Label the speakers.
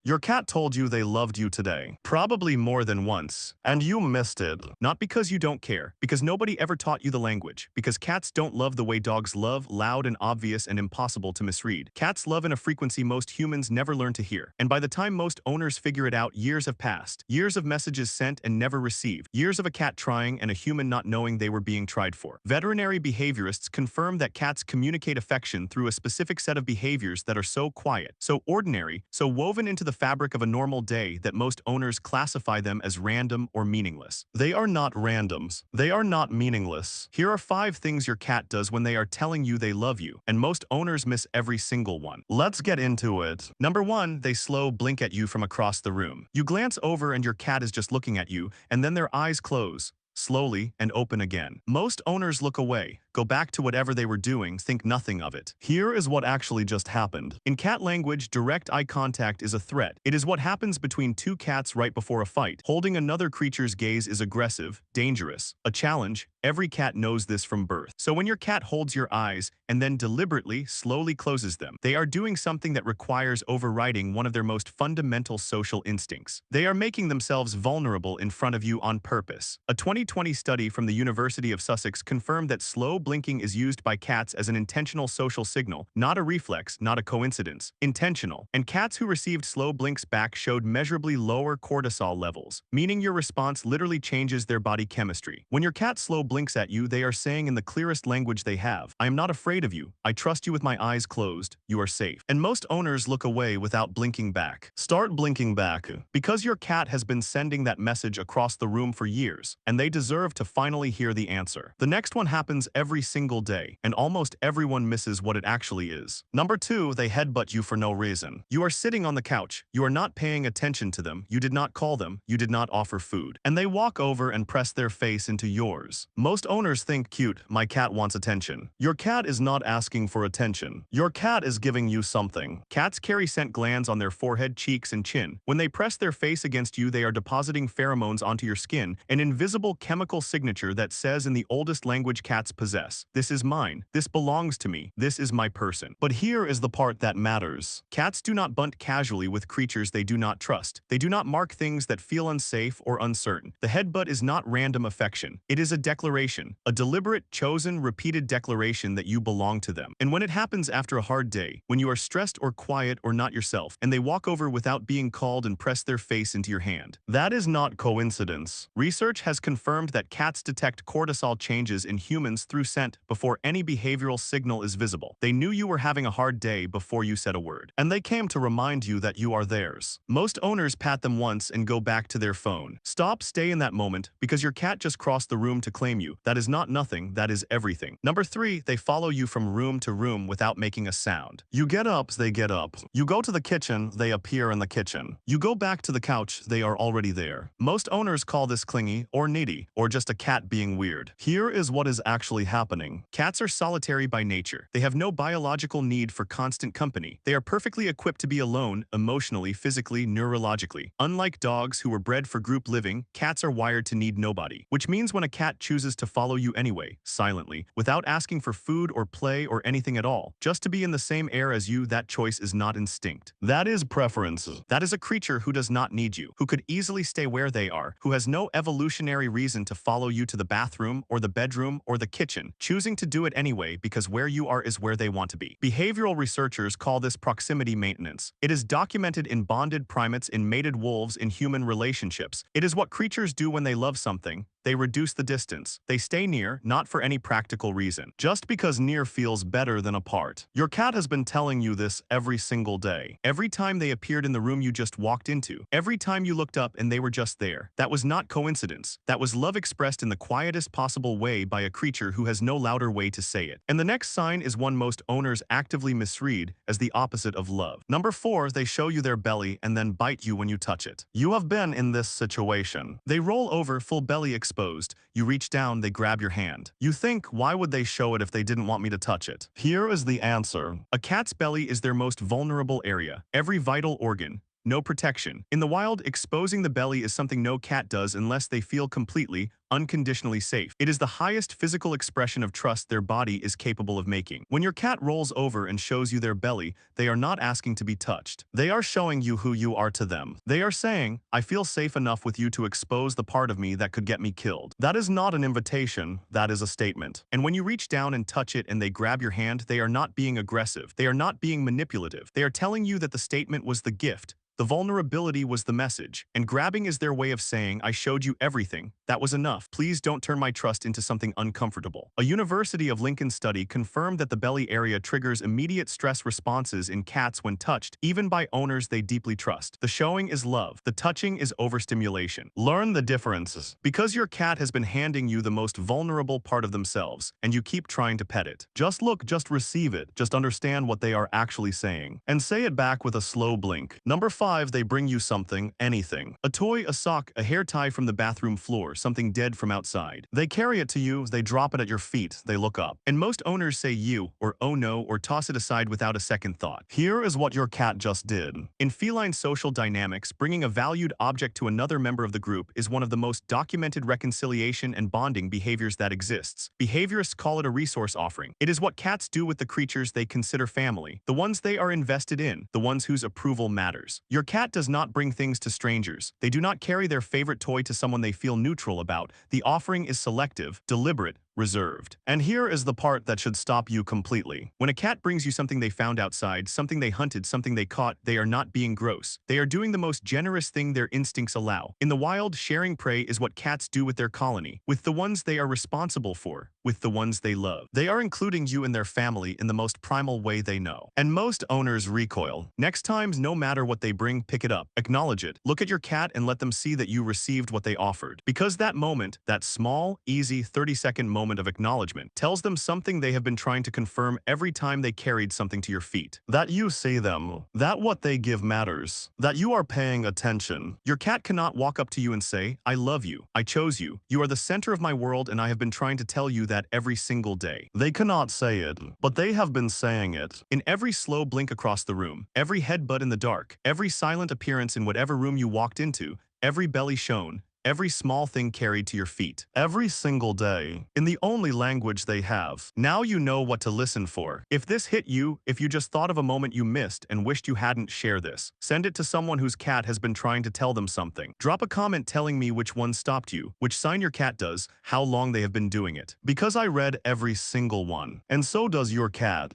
Speaker 1: Your cat told you they loved you today, probably more than once, and you missed it. Not because you don't care, because nobody ever taught you the language, because cats don't love the way dogs love, loud and obvious and impossible to misread. Cats love in a frequency most humans never learn to hear, and by the time most owners figure it out, years have passed. Years of messages sent and never received. Years of a cat trying and a human not knowing they were being tried for. Veterinary behaviorists confirm that cats communicate affection through a specific set of behaviors that are so quiet, so ordinary, so woven into the fabric of a normal day that most owners classify them as random or meaningless. They are not randoms. They are not meaningless. Here are 5 things your cat does when they are telling you they love you, and most owners miss every single one. Let's get into it. Number 1, they slow blink at you from across the room. You glance over and your cat is just looking at you, and then their eyes close slowly and open again. Most owners look away, go back to whatever they were doing, think nothing of it. Here is what actually just happened. In cat language, direct eye contact is a threat. It is what happens between 2 cats right before a fight. Holding another creature's gaze is aggressive, dangerous, a challenge. Every cat knows this from birth. So when your cat holds your eyes and then deliberately, slowly closes them, they are doing something that requires overriding one of their most fundamental social instincts. They are making themselves vulnerable in front of you on purpose. A 2020 study from the University of Sussex confirmed that slow blinking is used by cats as an intentional social signal, not a reflex, not a coincidence. Intentional. And cats who received slow blinks back showed measurably lower cortisol levels, meaning your response literally changes their body chemistry. When your cat slow blinks at you, they are saying in the clearest language they have, I am not afraid of you. I trust you with my eyes closed. You are safe. And most owners look away without blinking back. Start blinking back. Because your cat has been sending that message across the room for years, and they deserve to finally hear the answer. The next one happens every single day, and almost everyone misses what it actually is. Number 2, they headbutt you for no reason. You are sitting on the couch. You are not paying attention to them. You did not call them. You did not offer food. And they walk over and press their face into yours. Most owners think, cute, my cat wants attention. Your cat is not asking for attention. Your cat is giving you something. Cats carry scent glands on their forehead, cheeks, and chin. When they press their face against you, they are depositing pheromones onto your skin, an invisible chemical signature that says in the oldest language cats possess, this is mine, this belongs to me, this is my person. But here is the part that matters. Cats do not bunt casually with creatures they do not trust. They do not mark things that feel unsafe or uncertain. The headbutt is not random affection. It is a declaration, a deliberate, chosen, repeated declaration that you belong to them. And when it happens after a hard day, when you are stressed or quiet or not yourself, and they walk over without being called and press their face into your hand, that is not coincidence. Research has confirmed that cats detect cortisol changes in humans through scent before any behavioral signal is visible. They knew you were having a hard day before you said a word, and they came to remind you that you are theirs. Most owners pat them once and go back to their phone. Stop, stay in that moment, because your cat just crossed the room to claim you. That is not nothing, that is everything. Number 3, they follow you from room to room without making a sound. You get up, they get up. You go to the kitchen, they appear in the kitchen. You go back to the couch, they are already there. Most owners call this clingy or needy, or just a cat being weird. Here is what is actually happening. Cats are solitary by nature. They have no biological need for constant company. They are perfectly equipped to be alone, emotionally, physically, neurologically. Unlike dogs who were bred for group living, cats are wired to need nobody. Which means when a cat chooses to follow you anyway, silently, without asking for food or play or anything at all, just to be in the same air as you, that choice is not instinct. That is preference. That is a creature who does not need you, who could easily stay where they are, who has no evolutionary reason to follow you to the bathroom or the bedroom or the kitchen, choosing to do it anyway because where you are is where they want to be. Behavioral researchers call this proximity maintenance. It is documented in bonded primates, in mated wolves, in human relationships. It is what creatures do when they love something. They reduce the distance. They stay near, not for any practical reason, just because near feels better than apart. Your cat has been telling you this every single day. Every time they appeared in the room you just walked into. Every time you looked up and they were just there. That was not coincidence. That was love expressed in the quietest possible way by a creature who has no louder way to say it. And the next sign is one most owners actively misread as the opposite of love. Number 4, they show you their belly and then bite you when you touch it. You have been in this situation. They roll over, full belly exposed. You reach down, they grab your hand. You think, why would they show it if they didn't want me to touch it? Here is the answer. A cat's belly is their most vulnerable area. Every vital organ, no protection. In the wild, exposing the belly is something no cat does unless they feel completely, unconditionally safe. It is the highest physical expression of trust their body is capable of making. When your cat rolls over and shows you their belly, they are not asking to be touched. They are showing you who you are to them. They are saying, I feel safe enough with you to expose the part of me that could get me killed. That is not an invitation, that is a statement. And when you reach down and touch it and they grab your hand, they are not being aggressive. They are not being manipulative. They are telling you that the statement was the gift. The vulnerability was the message, and grabbing is their way of saying, I showed you everything. That was enough. Please don't turn my trust into something uncomfortable. A University of Lincoln study confirmed that the belly area triggers immediate stress responses in cats when touched, even by owners they deeply trust. The showing is love. The touching is overstimulation. Learn the differences. Because your cat has been handing you the most vulnerable part of themselves, and you keep trying to pet it. Just look, just receive it, just understand what they are actually saying. And say it back with a slow blink. Number 5. They bring you something, anything. A toy, a sock, a hair tie from the bathroom floor, something dead from outside. They carry it to you, they drop it at your feet, they look up. And most owners say you, or oh no, or toss it aside without a second thought. Here is what your cat just did. In feline social dynamics, bringing a valued object to another member of the group is one of the most documented reconciliation and bonding behaviors that exists. Behaviorists call it a resource offering. It is what cats do with the creatures they consider family, the ones they are invested in, the ones whose approval matters. Your cat does not bring things to strangers. They do not carry their favorite toy to someone they feel neutral about. The offering is selective, deliberate, reserved. And here is the part that should stop you completely. When a cat brings you something they found outside, something they hunted, something they caught, they are not being gross. They are doing the most generous thing their instincts allow. In the wild, sharing prey is what cats do with their colony, with the ones they are responsible for, with the ones they love. They are including you in their family in the most primal way they know. And most owners recoil. Next time, no matter what they bring, pick it up. Acknowledge it. Look at your cat and let them see that you received what they offered. Because that moment, that small, easy 30-second moment of acknowledgement, tells them something they have been trying to confirm every time they carried something to your feet. That you see them. That what they give matters. That you are paying attention. Your cat cannot walk up to you and say, I love you. I chose you. You are the center of my world and I have been trying to tell you that every single day. They cannot say it, but they have been saying it. In every slow blink across the room, every headbutt in the dark, every silent appearance in whatever room you walked into, every belly shown, every small thing carried to your feet. Every single day. In the only language they have. Now you know what to listen for. If this hit you, if you just thought of a moment you missed and wished you hadn't, share this. Send it to someone whose cat has been trying to tell them something. Drop a comment telling me which one stopped you, which sign your cat does, how long they have been doing it. Because I read every single one. And so does your cat.